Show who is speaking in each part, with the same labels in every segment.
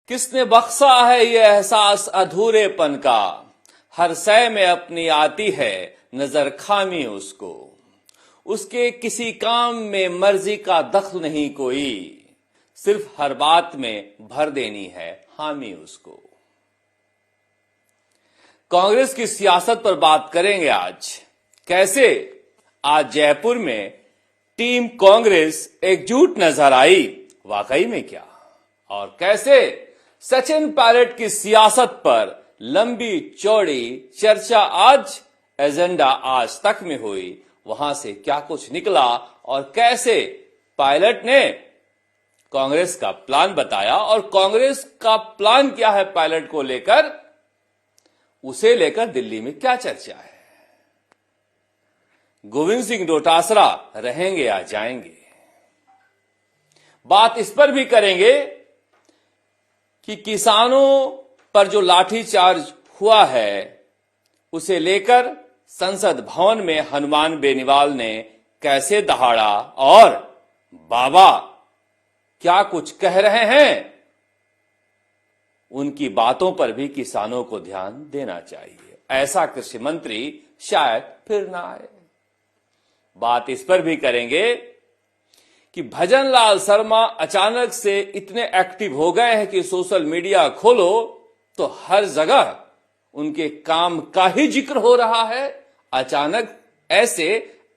Speaker 1: किसने बख्शा है ये एहसास अधूरेपन का, हर सय में अपनी आती है नजर खामी उसको। उसके किसी काम में मर्जी का दख्ल नहीं कोई, सिर्फ हर बात में भर देनी है हामी उसको। कांग्रेस की सियासत पर बात करेंगे आज। कैसे आज जयपुर में टीम कांग्रेस एकजुट नजर आई, वाकई में क्या? और कैसे सचिन पायलट की सियासत पर लंबी चौड़ी चर्चा आज एजेंडा आज तक में हुई, वहां से क्या कुछ निकला और कैसे पायलट ने कांग्रेस का प्लान बताया और कांग्रेस का प्लान क्या है पायलट को लेकर, उसे लेकर दिल्ली में क्या चर्चा है। गोविंद सिंह डोटासरा रहेंगे या जाएंगे, बात इस पर भी करेंगे कि किसानों पर जो लाठीचार्ज हुआ है उसे लेकर संसद भवन में हनुमान बेनीवाल ने कैसे दहाड़ा और बाबा क्या कुछ कह रहे हैं, उनकी बातों पर भी किसानों को ध्यान देना चाहिए। ऐसा कृषि मंत्री शायद फिर ना आए। बात इस पर भी करेंगे कि भजनलाल शर्मा अचानक से इतने एक्टिव हो गए हैं कि सोशल मीडिया खोलो तो हर जगह उनके काम का ही जिक्र हो रहा है। अचानक ऐसे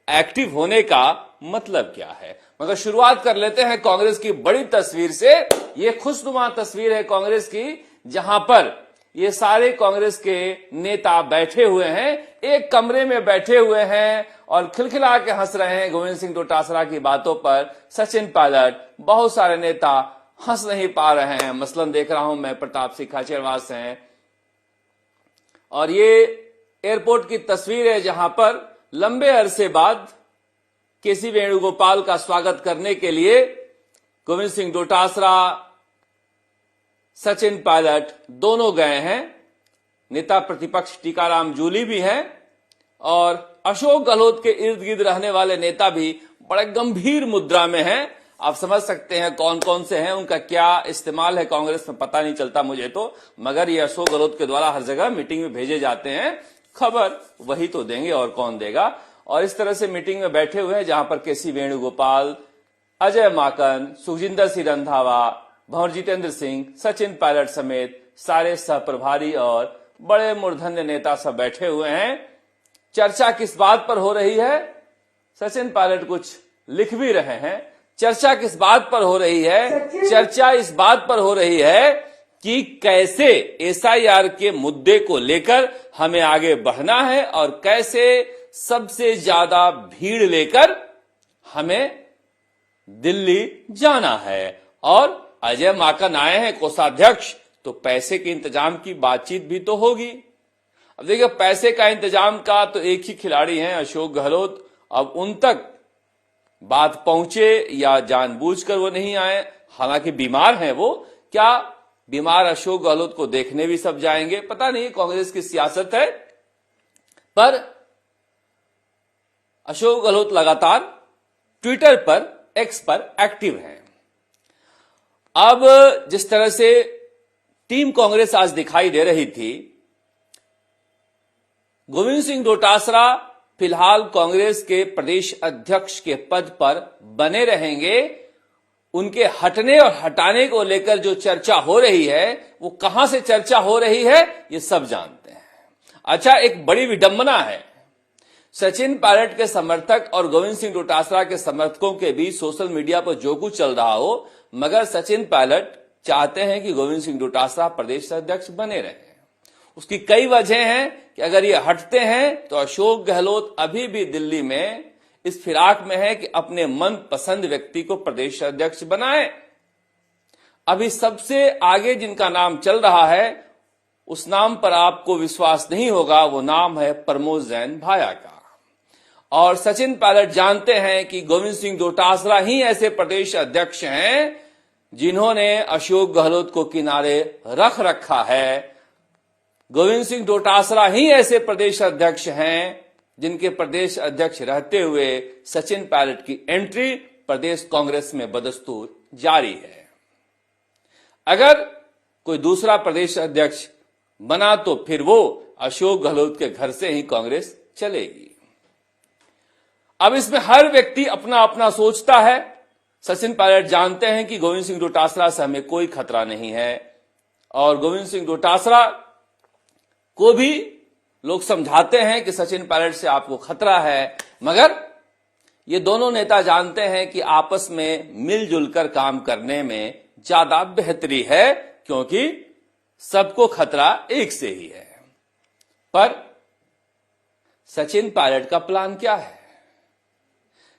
Speaker 1: एक्टिव होने का मतलब क्या है? मगर शुरुआत कर लेते हैं कांग्रेस की बड़ी तस्वीर से। ये खुशनुमा तस्वीर है कांग्रेस की, जहां पर ये सारे कांग्रेस के नेता बैठे हुए हैं, एक कमरे में बैठे हुए हैं और खिलखिला के हंस रहे हैं गोविंद सिंह डोटासरा की बातों पर। सचिन पायलट, बहुत सारे नेता हंस नहीं पा रहे हैं। मसलन देख रहा हूं मैं प्रताप सिंह खाचरियावास हैं, और ये एयरपोर्ट की तस्वीर है जहां पर लंबे अरसे बाद केसी वेणुगोपाल का स्वागत करने के लिए गोविंद सिंह डोटासरा, सचिन पायलट दोनों गए हैं। नेता प्रतिपक्ष टीकाराम जूली भी हैं और अशोक गहलोत के इर्द गिर्द रहने वाले नेता भी बड़े गंभीर मुद्रा में हैं। आप समझ सकते हैं कौन कौन से हैं, उनका क्या इस्तेमाल है कांग्रेस में पता नहीं चलता मुझे तो, मगर ये अशोक गहलोत के द्वारा हर जगह मीटिंग में भेजे जाते हैं। खबर वही तो देंगे और कौन देगा। और इस तरह से मीटिंग में बैठे हुए हैं जहां पर केसी वेणुगोपाल, अजय माकन, सुखजिंदर सिंह रंधावा, भंवर जितेंद्र सिंह, सचिन पायलट समेत सारे सहप्रभारी और बड़े मूर्धन्य नेता सब बैठे हुए हैं। चर्चा किस बात पर हो रही है? सचिन पायलट कुछ लिख भी रहे हैं। चर्चा किस बात पर हो रही है? चर्चा इस बात पर हो रही है कि कैसे एसआईआर के मुद्दे को लेकर हमें आगे बढ़ना है और कैसे सबसे ज्यादा भीड़ लेकर हमें दिल्ली जाना है। और अजय माकन आए हैं कोषाध्यक्ष, तो पैसे के इंतजाम की बातचीत भी तो होगी। अब देखिए, पैसे का इंतजाम का तो एक ही खिलाड़ी हैं, अशोक गहलोत। अब उन तक बात पहुंचे या जानबूझकर वो नहीं आए, हालांकि बीमार हैं वो। क्या बीमार अशोक गहलोत को देखने भी सब जाएंगे? पता नहीं, कांग्रेस की सियासत है। पर अशोक गहलोत लगातार ट्विटर पर, एक्स पर एक्टिव हैं। अब जिस तरह से टीम कांग्रेस आज दिखाई दे रही थी, गोविंद सिंह डोटासरा फिलहाल कांग्रेस के प्रदेश अध्यक्ष के पद पर बने रहेंगे। उनके हटने और हटाने को लेकर जो चर्चा हो रही है, वो कहां से चर्चा हो रही है ये सब जानते हैं। अच्छा, एक बड़ी विडंबना है, सचिन पायलट के समर्थक और गोविंद सिंह डोटासरा के समर्थकों के बीच सोशल मीडिया पर जो कुछ चल रहा हो, मगर सचिन पायलट चाहते हैं कि गोविंद सिंह डोटासरा प्रदेश अध्यक्ष बने रहे। उसकी कई वजह हैं कि अगर ये हटते हैं तो अशोक गहलोत अभी भी दिल्ली में इस फिराक में है कि अपने मन पसंद व्यक्ति को प्रदेश अध्यक्ष बनाए। अभी सबसे आगे जिनका नाम चल रहा है, उस नाम पर आपको विश्वास नहीं होगा, वो नाम है प्रमोद जैन भाया का। और सचिन पायलट जानते हैं कि गोविंद सिंह डोटासरा ही ऐसे प्रदेश अध्यक्ष हैं जिन्होंने अशोक गहलोत को किनारे रख रखा है। गोविंद सिंह डोटासरा ही ऐसे प्रदेश अध्यक्ष हैं जिनके प्रदेश अध्यक्ष रहते हुए सचिन पायलट की एंट्री प्रदेश कांग्रेस में बदस्तूर जारी है। अगर कोई दूसरा प्रदेश अध्यक्ष बना तो फिर वो अशोक गहलोत के घर से ही कांग्रेस चलेगी। अब इसमें हर व्यक्ति अपना अपना सोचता है। सचिन पायलट जानते हैं कि गोविंद सिंह डोटासरा से हमें कोई खतरा नहीं है, और गोविंद सिंह डोटासरा को भी लोग समझाते हैं कि सचिन पायलट से आपको खतरा है, मगर ये दोनों नेता जानते हैं कि आपस में मिलजुल कर काम करने में ज्यादा बेहतरी है, क्योंकि सबको खतरा एक से ही है। पर सचिन पायलट का प्लान क्या है?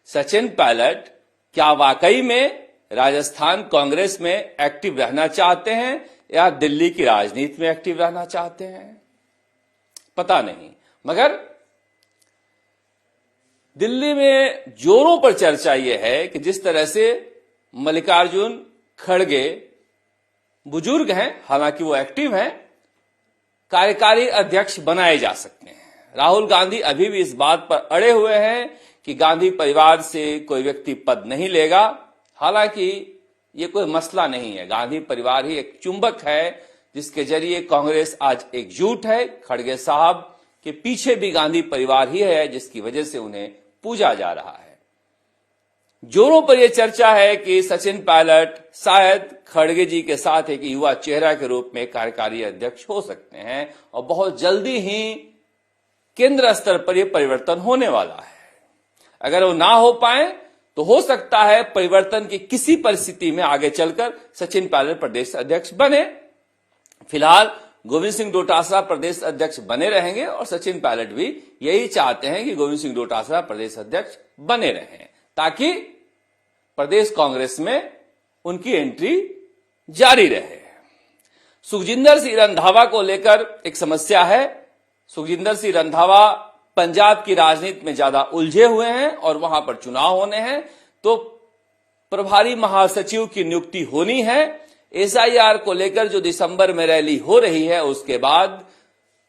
Speaker 1: सचिन पायलट क्या वाकई में राजस्थान कांग्रेस में एक्टिव रहना चाहते हैं या दिल्ली की राजनीति में एक्टिव रहना चाहते हैं? पता नहीं, मगर दिल्ली में जोरों पर चर्चा यह है कि जिस तरह से मल्लिकार्जुन खड़गे बुजुर्ग हैं, हालांकि वो एक्टिव हैं, कार्यकारी अध्यक्ष बनाए जा सकते हैं। राहुल गांधी अभी भी इस बात पर अड़े हुए हैं कि गांधी परिवार से कोई व्यक्ति पद नहीं लेगा। हालांकि ये कोई मसला नहीं है, गांधी परिवार ही एक चुंबक है जिसके जरिए कांग्रेस आज एकजुट है। खड़गे साहब के पीछे भी गांधी परिवार ही है, जिसकी वजह से उन्हें पूजा जा रहा है। जोरों पर यह चर्चा है कि सचिन पायलट शायद खड़गे जी के साथ एक युवा चेहरा के रूप में कार्यकारी अध्यक्ष हो सकते हैं, और बहुत जल्दी ही केंद्र स्तर पर यह परिवर्तन होने वाला है। अगर वो ना हो पाए तो हो सकता है परिवर्तन की किसी परिस्थिति में आगे चलकर सचिन पायलट प्रदेश अध्यक्ष बने। फिलहाल गोविंद सिंह डोटासरा प्रदेश अध्यक्ष बने रहेंगे, और सचिन पायलट भी यही चाहते हैं कि गोविंद सिंह डोटासरा प्रदेश अध्यक्ष बने रहें, ताकि प्रदेश कांग्रेस में उनकी एंट्री जारी रहे। सुखजिंदर सिंह रंधावा को लेकर एक समस्या है। सुखजिंदर सिंह रंधावा पंजाब की राजनीति में ज्यादा उलझे हुए हैं, और वहां पर चुनाव होने हैं, तो प्रभारी महासचिव की नियुक्ति होनी है। एसआईआर को लेकर जो दिसंबर में रैली हो रही है, उसके बाद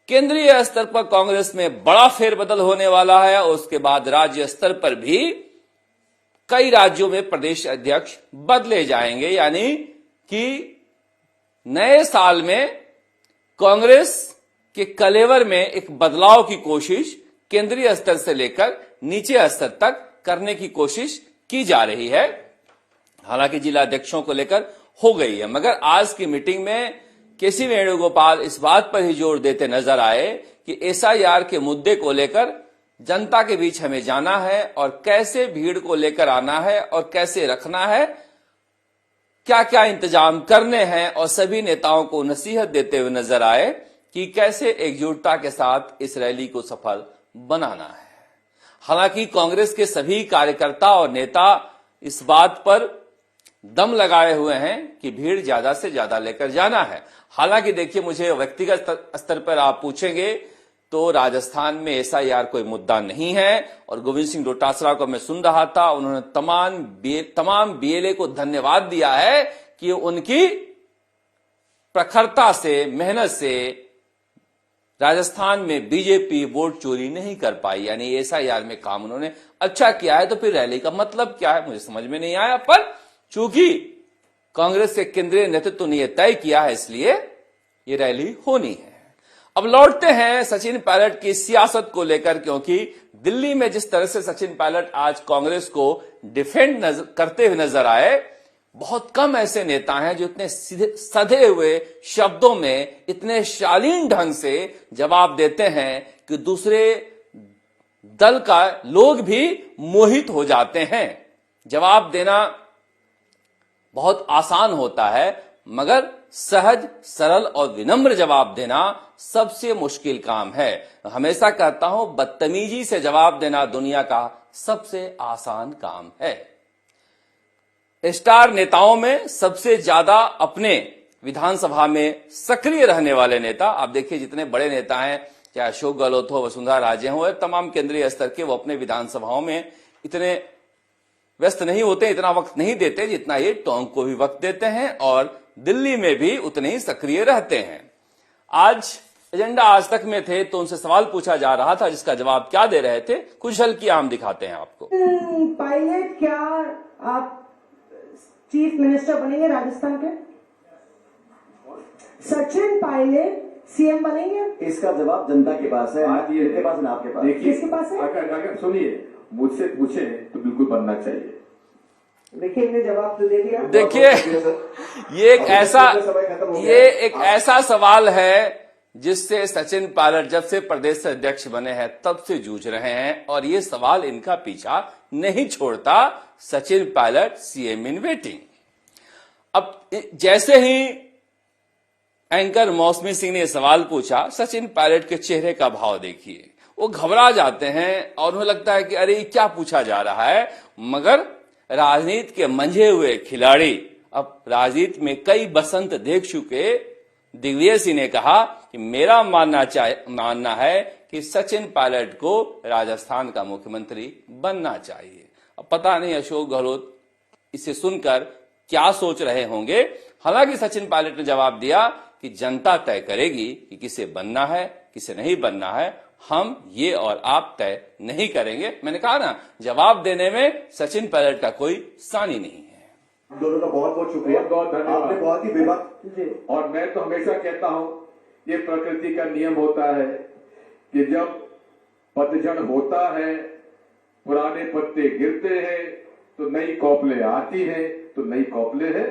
Speaker 1: केंद्रीय स्तर पर कांग्रेस में बड़ा फेरबदल होने वाला है, और उसके बाद राज्य स्तर पर भी कई राज्यों में प्रदेश अध्यक्ष बदले जाएंगे। यानी कि नए साल में कांग्रेस के कलेवर में एक बदलाव की कोशिश केंद्रीय स्तर से लेकर नीचे स्तर तक करने की कोशिश की जा रही है। हालांकि जिला अध्यक्षों को लेकर हो गई है, मगर आज की मीटिंग में केसी वेणुगोपाल इस बात पर ही जोर देते नजर आए कि एसआईआर के मुद्दे को लेकर जनता के बीच हमें जाना है, और कैसे भीड़ को लेकर आना है और कैसे रखना है, क्या क्या इंतजाम करने हैं, और सभी नेताओं को नसीहत देते हुए नजर आए कि कैसे एकजुटता के साथ इस रैली को सफल बनाना है। हालांकि कांग्रेस के सभी कार्यकर्ता और नेता इस बात पर दम लगाए हुए हैं कि भीड़ ज्यादा से ज्यादा लेकर जाना है। हालांकि देखिए, मुझे व्यक्तिगत स्तर पर आप पूछेंगे तो राजस्थान में एसआईआर कोई मुद्दा नहीं है, और गोविंद सिंह डोटासरा को मैं सुन रहा था, उन्होंने तमाम बीएलए को धन्यवाद दिया है कि उनकी प्रखरता से, मेहनत से राजस्थान में बीजेपी वोट चोरी नहीं कर पाई। यानी एसआईआर में काम उन्होंने अच्छा किया है, तो फिर रैली का मतलब क्या है, मुझे समझ में नहीं आया। पर चूंकि कांग्रेस के केंद्रीय नेतृत्व ने यह तय किया है, इसलिए ये रैली होनी है। अब लौटते हैं सचिन पायलट की सियासत को लेकर, क्योंकि दिल्ली में जिस तरह से सचिन पायलट आज कांग्रेस को डिफेंड करते हुए नजर आए, बहुत कम ऐसे नेता हैं जो इतने सधे हुए शब्दों में, इतने शालीन ढंग से जवाब देते हैं कि दूसरे दल का लोग भी मोहित हो जाते हैं। जवाब देना बहुत आसान होता है, मगर सहज, सरल और विनम्र जवाब देना सबसे मुश्किल काम है। हमेशा कहता हूं, बदतमीजी से जवाब देना दुनिया का सबसे आसान काम है। स्टार नेताओं में सबसे ज्यादा अपने विधानसभा में सक्रिय रहने वाले नेता, आप देखिए जितने बड़े नेता हैं, चाहे अशोक गहलोत हो, वसुंधरा राजे हो, तमाम केंद्रीय स्तर के, वो अपने विधानसभाओं में इतने व्यस्त नहीं होते, इतना वक्त नहीं देते जितना ये टोंक को भी वक्त देते हैं, और दिल्ली में भी उतने ही सक्रिय रहते हैं। आज एजेंडा आज तक में थे तो उनसे सवाल पूछा जा रहा था, जिसका जवाब क्या दे रहे थे, कुछ झलकी हम दिखाते हैं आपको।
Speaker 2: पायलट, क्या आप चीफ मिनिस्टर बनेंगे राजस्थान के? पायलट सीएम बनेंगे?
Speaker 3: इसका जवाब जनता के पास है,
Speaker 4: बात ये
Speaker 3: आपके पास ना आपके पास।
Speaker 4: देखिए,
Speaker 2: किसके पास है?
Speaker 4: अगर सुनिए, मुझसे पूछे तो बिल्कुल बनना चाहिए।
Speaker 2: देखिए इन्हें जवाब तो दे दिया।
Speaker 1: देखिए ये एक ऐसा सवाल है जिससे सचिन पायलट जब से प्रदेश अध्यक्ष बने हैं तब से जूझ रहे हैं और ये सवाल इनका पीछा नहीं छोड़ता। Sachin Pilot CM in waiting. अब जैसे ही एंकर मौसमी सिंह ने सवाल पूछा, सचिन पायलट के चेहरे का भाव देखिए, वो घबरा जाते हैं और उन्हें लगता है कि अरे क्या पूछा जा रहा है। मगर राजनीति के मंझे हुए खिलाड़ी, अब राजनीति में कई बसंत देख चुके दिग्विजय सिंह ने कहा कि मेरा मानना है कि सचिन पायलट को राजस्थान का मुख्यमंत्री बनना चाहिए। अब पता नहीं अशोक गहलोत इसे सुनकर क्या सोच रहे होंगे। हालांकि सचिन पायलट ने जवाब दिया कि जनता तय करेगी कि किसे बनना है किसे नहीं बनना है, हम ये और आप तय नहीं करेंगे। मैंने कहा ना, जवाब देने में सचिन पायलट का कोई सानी नहीं है।
Speaker 3: दोनों का बहुत बहुत शुक्रिया,
Speaker 4: बहुत धन्यवाद।
Speaker 3: आपने बहुत ही बेबाक।
Speaker 4: और मैं तो हमेशा कहता हूं, ये प्रकृति का नियम होता है कि जब पतझड़ होता है, पुराने पत्ते गिरते हैं तो नई कोपले आती है, तो नई कोपले है।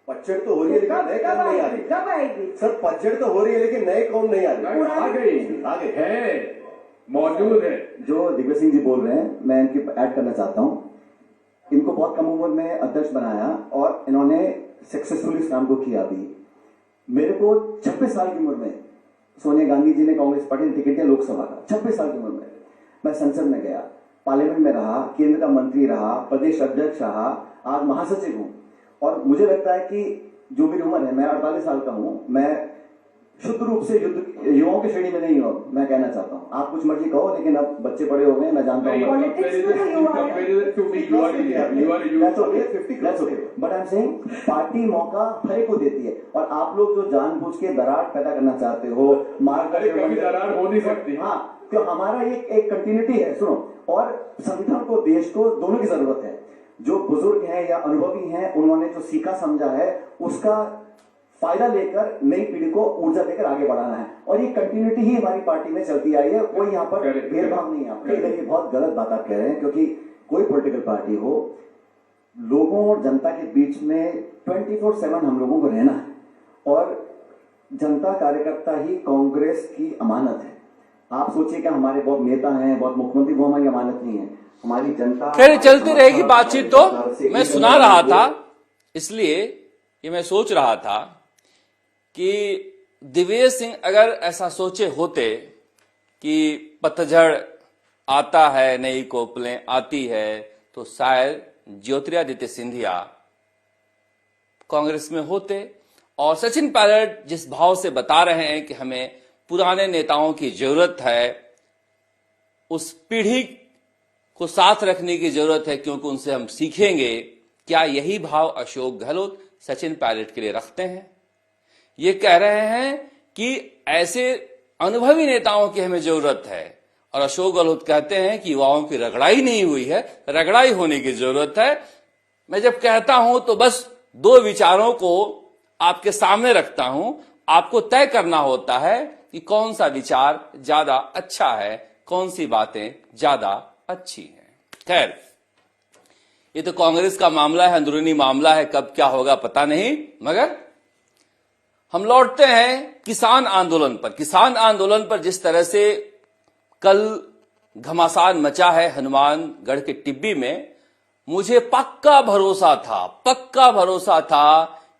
Speaker 3: पतझड़ तो हो रही है लेकिन नए कौन नहीं आ रही।
Speaker 2: कब आएगी?
Speaker 3: सर पतझड़ तो हो रही है लेकिन नए कौन नहीं आ रही।
Speaker 4: आ गई,
Speaker 3: आगे
Speaker 4: है, मौजूद है।
Speaker 3: जो दिग्विजय सिंह जी बोल रहे हैं, मैं इनकी ऐड करना चाहता हूं। इनको बहुत कम उम्र में अध्यक्ष बनाया और इन्होंने सक्सेसफुली इस काम को किया भी। मेरे को 26 साल की उम्र में सोनिया गांधी जी ने कांग्रेस पार्टी ने टिकट दिया लोकसभा का। 26 साल की उम्र में मैं संसद में गया, पार्लियामेंट में रहा, केंद्र का मंत्री रहा, प्रदेश अध्यक्ष रहा, आज महासचिव हूं। और मुझे लगता है कि जो मेरी उम्र है, मैं 48 साल का हूं, मैं शुद्ध रूप से युवाओं की श्रेणी में नहीं हूं। मैं कहना चाहता हूं, आप कुछ मर्जी कहो, लेकिन अब बच्चे बड़े हो गए, मैं जानता हूं। But I am saying party मौका हर एक को देती है और आप लोग जो जानबूझ के दरार पैदा करना चाहते हो,
Speaker 4: कभी दरार हो नहीं सकती।
Speaker 3: हाँ, तो हमारा ये एक कंटिन्यूटी है। सुनो, और संगठन को, देश को, दोनों की जरूरत है। जो बुजुर्ग हैं या अनुभवी हैं, उन्होंने जो सीखा समझा है उसका फायदा लेकर नई पीढ़ी को ऊर्जा देकर आगे बढ़ाना है। और ये कंटिन्यूटी ही हमारी पार्टी में चलती आई है। कोई यहाँ पर भेदभाव नहीं है। आप देखिए, बहुत गलत बात आप कह रहे हैं, क्योंकि कोई पॉलिटिकल पार्टी हो, लोगों और जनता के बीच में 24/7 हम लोगों को रहना है और जनता कार्यकर्ता ही कांग्रेस की अमानत है। आप सोचिए कि हमारे बहुत नेता हैं, बहुत मुख्यमंत्री, वो हमारी अमानत नहीं है। हमारी जनता
Speaker 1: खैर चलती रहेगी बातचीत। तो मैं सुना रहा था, इसलिए ये मैं सोच रहा था कि दिग्विजय सिंह अगर ऐसा सोचे होते कि पतझड़ आता है, नई कोपलें आती है, तो शायद ज्योतिरादित्य सिंधिया कांग्रेस में होते। और सचिन पायलट जिस भाव से बता रहे हैं कि हमें पुराने नेताओं की जरूरत है, उस पीढ़ी को साथ रखने की जरूरत है क्योंकि उनसे हम सीखेंगे, क्या यही भाव अशोक गहलोत सचिन पायलट के लिए रखते हैं? ये कह रहे हैं कि ऐसे अनुभवी नेताओं की हमें जरूरत है और अशोक गहलोत कहते हैं कि युवाओं की रगड़ाई नहीं हुई है, रगड़ाई होने की जरूरत है। मैं जब कहता हूं तो बस दो विचारों को आपके सामने रखता हूं, आपको तय करना होता है कि कौन सा विचार ज्यादा अच्छा है, कौन सी बातें ज्यादा अच्छी हैं। खैर, ये तो कांग्रेस का मामला है, अंदरूनी मामला है, कब क्या होगा पता नहीं। मगर हम लौटते हैं किसान आंदोलन पर। किसान आंदोलन पर जिस तरह से कल घमासान मचा है हनुमानगढ़ के टिब्बी में, मुझे पक्का भरोसा था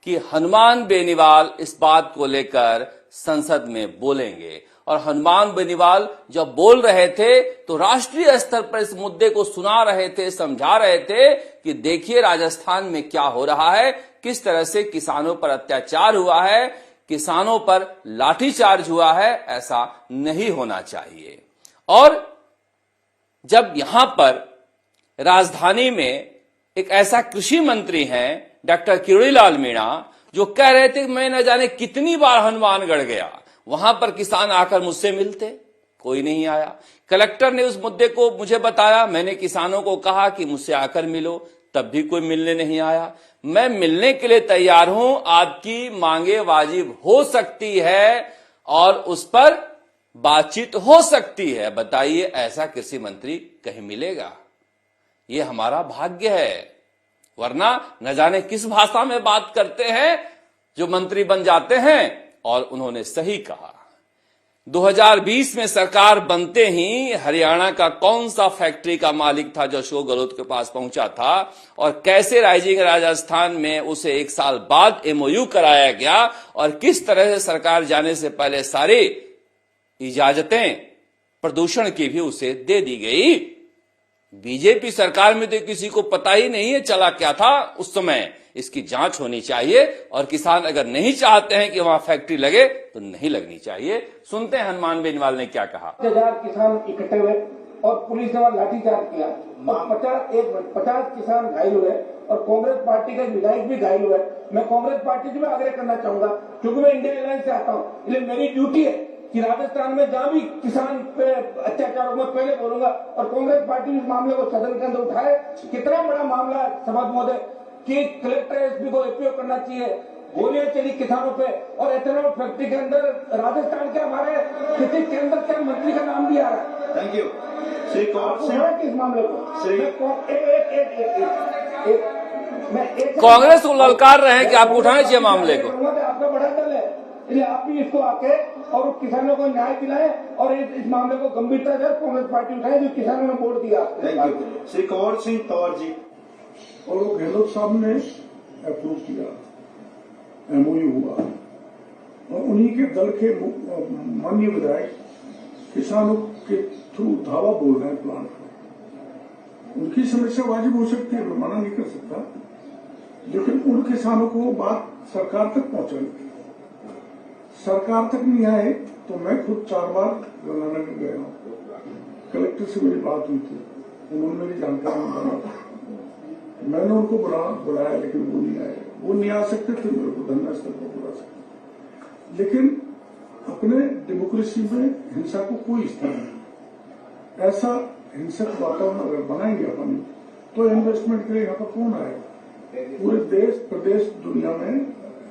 Speaker 1: कि हनुमान बेनीवाल इस बात को लेकर संसद में बोलेंगे। और हनुमान बेनीवाल जब बोल रहे थे तो राष्ट्रीय स्तर पर इस मुद्दे को सुना रहे थे, समझा रहे थे कि देखिए राजस्थान में क्या हो रहा है, किस तरह से किसानों पर अत्याचार हुआ है, किसानों पर लाठीचार्ज हुआ है, ऐसा नहीं होना चाहिए। और जब यहां पर राजधानी में एक ऐसा कृषि मंत्री हैं डॉक्टर किरोड़ीलाल मीणा, जो कह रहे थे कि मैं न जाने कितनी बार हनुमानगढ़ गया, वहां पर किसान आकर मुझसे मिलते, कोई नहीं आया। कलेक्टर ने उस मुद्दे को मुझे बताया, मैंने किसानों को कहा कि मुझसे आकर मिलो, तब भी कोई मिलने नहीं आया। मैं मिलने के लिए तैयार हूं, आपकी मांगे वाजिब हो सकती है और उस पर बातचीत हो सकती है। बताइए, ऐसा कृषि मंत्री कहीं मिलेगा? ये हमारा भाग्य है, वरना न जाने किस भाषा में बात करते हैं जो मंत्री बन जाते हैं। और उन्होंने सही कहा। 2020 में सरकार बनते ही हरियाणा का कौन सा फैक्ट्री का मालिक था जो अशोक गहलोत के पास पहुंचा था, और कैसे राइजिंग राजस्थान में उसे 1 साल बाद MOU कराया गया, और किस तरह से सरकार जाने से पहले सारी इजाजतें प्रदूषण की भी उसे दे दी गई। बीजेपी सरकार में तो किसी को पता ही नहीं है चला क्या था उस समय। इसकी जांच होनी चाहिए, और किसान अगर नहीं चाहते हैं कि वहां फैक्ट्री लगे तो नहीं लगनी चाहिए। सुनते हैं हनुमान बेनीवाल ने क्या कहा।
Speaker 5: 1000 किसान इकट्ठे हुए और पुलिस ने वहां लाठीचार्ज किया और 50 किसान घायल हुए और कांग्रेस पार्टी का विधायक भी घायल हुए। मैं कांग्रेस पार्टी से आग्रह करना चाहूंगा, क्योंकि मैं इंडियन अलायंस से आता हूं, इसलिए मेरी ड्यूटी है कि राजस्थान में जहां भी किसान पे अत्याचार हो, मैं पहले बोलूंगा। और कांग्रेस पार्टी इस मामले को सदन के अंदर उठाए। कितना बड़ा मामला है सभापति महोदय कि कलेक्टर एसपी को उपयोग करना चाहिए। गोलियां चली किसानों पे, और एथेनॉल फैक्ट्री के अंदर राजस्थान के हमारे किसी केंद्र के मंत्री का नाम भी आ रहा है।
Speaker 3: Thank you Shri Kaur Singh.
Speaker 5: इस मामले को
Speaker 1: कांग्रेस को ललकार रहे हैं कि आप उठाने चाहिए मामले को।
Speaker 5: आपका बड़ा दल है, इसलिए आप भी इसको आके और किसानों को न्याय दिलाए और इस मामले को गंभीरता से कांग्रेस पार्टी उठाए जो किसानों ने वोट दिया।
Speaker 3: थैंक यू श्री कौर सिंह तौर जी।
Speaker 6: और वो गहलोत साहब ने अप्रूव किया, MOU हुआ, और उन्हीं के दल के माननीय विधायक किसानों के थ्रू धावा बोल रहे हैं प्लांट को। उनकी समस्या वाजिब हो सकती है, मैं मना नहीं कर सकता, लेकिन उन किसानों को बात सरकार तक पहुंचानी थी। सरकार तक नहीं आए तो मैं खुद 4 बार गंगानगर गया हूं। कलेक्टर से मेरी बात हुई थी, उन्होंने मेरी जानकारी मांगा, मैंने उनको बुलाया, लेकिन वो नहीं आए। वो नहीं आ सकते थे, मेरे को धरना स्थल पर बुला सकते, लेकिन अपने डेमोक्रेसी में हिंसा को कोई स्थान नहीं। ऐसा हिंसक वातावरण अगर बनाएंगे अपन, तो इन्वेस्टमेंट के लिए यहाँ पर कौन आएगा? पूरे देश प्रदेश दुनिया में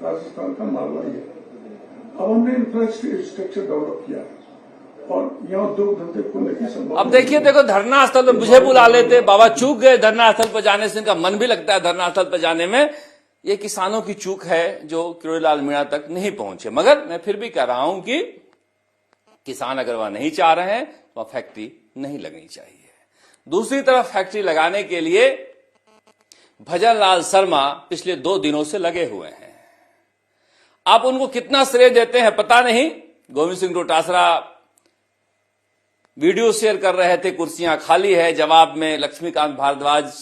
Speaker 6: राजस्थान का मालवा ही है। अब हमने इंफ्रास्ट्रक्चर डेवलप किया और यहाँ उद्योग धंधे खोलने की संभावना।
Speaker 1: अब देखो धरना स्थल पर मुझे बुला लेते, बाबा चूक गए धरना स्थल पर जाने से। इनका मन भी लगता है धरना स्थल पर जाने में। ये किसानों की चूक है जो किरोड़ीलाल मीणा तक नहीं पहुंचे। मगर मैं फिर भी कह रहा हूं कि किसान अगर वह नहीं चाह रहे हैं तो वह फैक्ट्री नहीं लगनी चाहिए। दूसरी तरफ फैक्ट्री लगाने के लिए भजन लाल शर्मा पिछले 2 दिनों से लगे हुए हैं। आप उनको कितना श्रेय देते हैं पता नहीं। गोविंद सिंह डोटासरा वीडियो शेयर कर रहे थे, कुर्सियां खाली है। जवाब में लक्ष्मीकांत भारद्वाज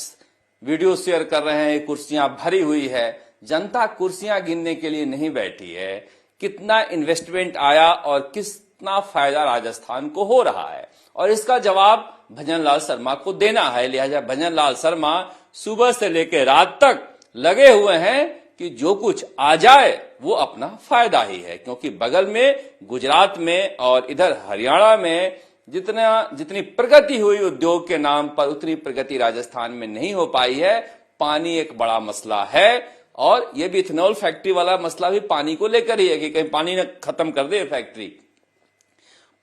Speaker 1: वीडियो शेयर कर रहे हैं, कुर्सियां भरी हुई है। जनता कुर्सियां गिनने के लिए नहीं बैठी है। कितना इन्वेस्टमेंट आया और कितना फायदा राजस्थान को हो रहा है, और इसका जवाब भजन लाल शर्मा को देना है। लिहाजा भजन लाल शर्मा सुबह से लेकर रात तक लगे हुए हैं कि जो कुछ आ जाए वो अपना फायदा ही है, क्योंकि बगल में गुजरात में और इधर हरियाणा में जितनी प्रगति हुई उद्योग के नाम पर, उतनी प्रगति राजस्थान में नहीं हो पाई है। पानी एक बड़ा मसला है, और यह भी इथेनॉल फैक्ट्री वाला मसला भी पानी को लेकर ही है कि कहीं पानी न खत्म कर दे फैक्ट्री।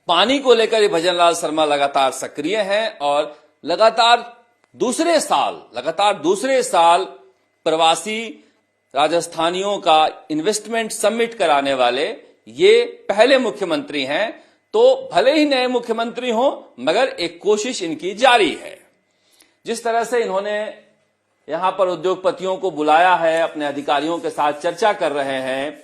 Speaker 1: पानी को लेकर ही भजन लाल शर्मा लगातार सक्रिय हैं, और लगातार दूसरे साल प्रवासी राजस्थानियों का इन्वेस्टमेंट समिट कराने वाले ये पहले मुख्यमंत्री हैं। तो भले ही नए मुख्यमंत्री हों, मगर एक कोशिश इनकी जारी है। जिस तरह से इन्होंने यहां पर उद्योगपतियों को बुलाया है, अपने अधिकारियों के साथ चर्चा कर रहे हैं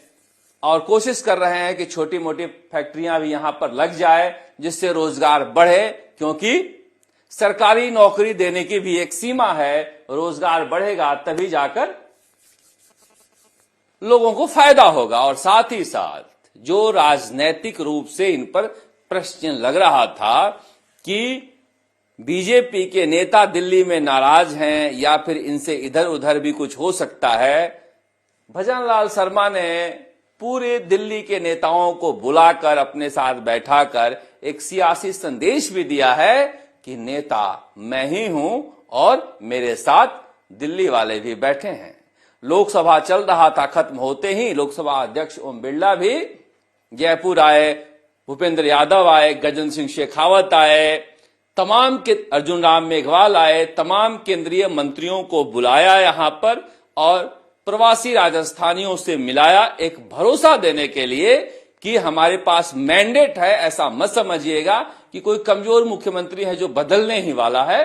Speaker 1: और कोशिश कर रहे हैं कि छोटी मोटी फैक्ट्रियां भी यहां पर लग जाए, जिससे रोजगार बढ़े। क्योंकि सरकारी नौकरी देने की भी एक सीमा है, रोजगार बढ़ेगा तभी जाकर लोगों को फायदा होगा। और साथ ही साथ जो राजनैतिक रूप से इन पर प्रश्न लग रहा था कि बीजेपी के नेता दिल्ली में नाराज हैं या फिर इनसे इधर उधर भी कुछ हो सकता है, भजन लाल शर्मा ने पूरे दिल्ली के नेताओं को बुलाकर अपने साथ बैठाकर एक सियासी संदेश भी दिया है कि नेता मैं ही हूं और मेरे साथ दिल्ली वाले भी बैठे हैं। लोकसभा चल रहा था, खत्म होते ही लोकसभा अध्यक्ष ओम बिरला भी जयपुर आए, भूपेंद्र यादव आए, गजेंद्र सिंह शेखावत आए, तमाम के अर्जुन राम मेघवाल आए, तमाम केंद्रीय मंत्रियों को बुलाया यहां पर और प्रवासी राजस्थानियों से मिलाया, एक भरोसा देने के लिए कि हमारे पास मैंडेट है। ऐसा मत समझिएगा कि कोई कमजोर मुख्यमंत्री है जो बदलने ही वाला है,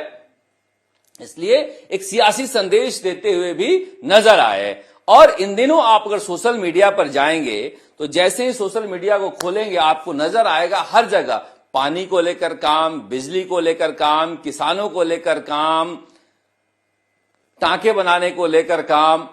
Speaker 1: इसलिए एक सियासी संदेश देते हुए भी नजर आए। और इन दिनों आप अगर सोशल मीडिया पर जाएंगे तो जैसे ही सोशल मीडिया को खोलेंगे आपको नजर आएगा हर जगह पानी को लेकर काम, बिजली को लेकर काम, किसानों को लेकर काम, टांके बनाने को लेकर काम।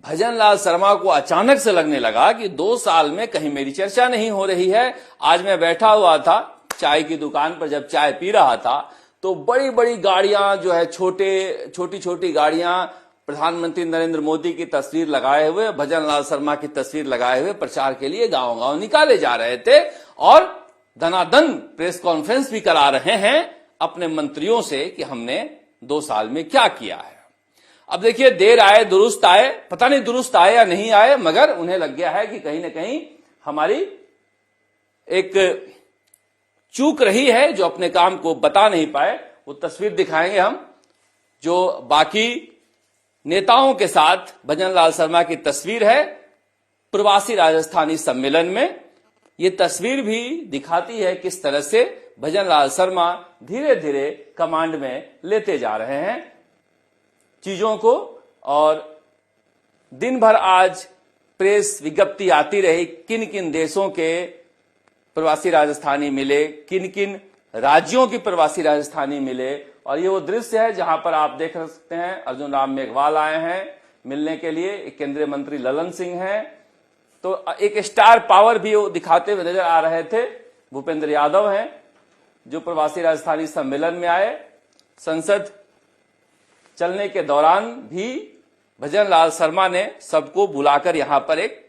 Speaker 1: भजनलाल शर्मा को अचानक से लगने लगा कि 2 साल में कहीं मेरी चर्चा नहीं हो रही है। आज मैं बैठा हुआ था चाय की दुकान पर, जब चाय पी रहा था तो बड़ी बड़ी गाड़ियां जो है, छोटी छोटी गाड़ियां, प्रधानमंत्री नरेंद्र मोदी की तस्वीर लगाए हुए, भजनलाल शर्मा की तस्वीर लगाए हुए प्रचार के लिए गांव गांव निकाले जा रहे थे और धनाधन प्रेस कॉन्फ्रेंस भी करा रहे हैं अपने मंत्रियों से कि हमने 2 साल में क्या किया है। अब देखिए, देर आए दुरुस्त आए, पता नहीं दुरुस्त आए या नहीं आए, मगर उन्हें लग गया है कि कहीं ना कहीं हमारी एक चूक रही है जो अपने काम को बता नहीं पाए। वो तस्वीर दिखाएंगे हम जो बाकी नेताओं के साथ भजनलाल शर्मा की तस्वीर है प्रवासी राजस्थानी सम्मेलन में। ये तस्वीर भी दिखाती है किस तरह से भजनलाल शर्मा धीरे धीरे कमांड में लेते जा रहे हैं चीजों को। और दिन भर आज प्रेस विज्ञप्ति आती रही किन किन देशों के प्रवासी राजस्थानी मिले, किन किन राज्यों की प्रवासी राजस्थानी मिले। और ये वो दृश्य है जहां पर आप देख सकते हैं अर्जुन राम मेघवाल आए हैं मिलने के लिए, एक केंद्रीय मंत्री ललन सिंह हैं, तो एक स्टार पावर भी वो दिखाते हुए नजर आ रहे थे। भूपेंद्र यादव हैं जो प्रवासी राजस्थानी सम्मेलन में आए। संसद चलने के दौरान भी भजनलाल शर्मा ने सबको बुलाकर यहां पर एक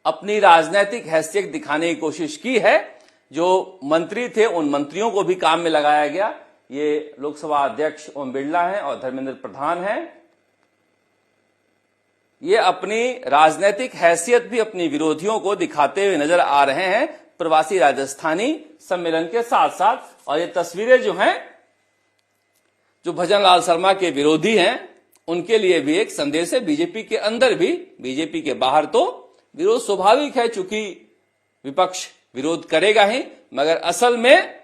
Speaker 1: अपनी राजनीतिक हैसियत दिखाने की कोशिश की है। जो मंत्री थे उन मंत्रियों को भी काम में लगाया गया। ये लोकसभा अध्यक्ष ओम बिरला हैं और धर्मेंद्र प्रधान हैं। ये अपनी राजनीतिक हैसियत भी अपनी विरोधियों को दिखाते हुए नजर आ रहे हैं प्रवासी राजस्थानी सम्मेलन के साथ साथ। और ये तस्वीरें जो हैं, जो भजनलाल शर्मा के विरोधी हैं उनके लिए भी एक संदेश है। बीजेपी के अंदर भी, बीजेपी के बाहर तो विरोध स्वाभाविक है, चूंकि विपक्ष विरोध करेगा ही, मगर असल में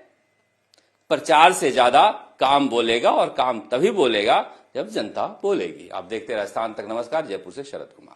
Speaker 1: प्रचार से ज्यादा काम बोलेगा और काम तभी बोलेगा जब जनता बोलेगी। आप देखते हैं राजस्थान तक। नमस्कार, जयपुर से शरद कुमार।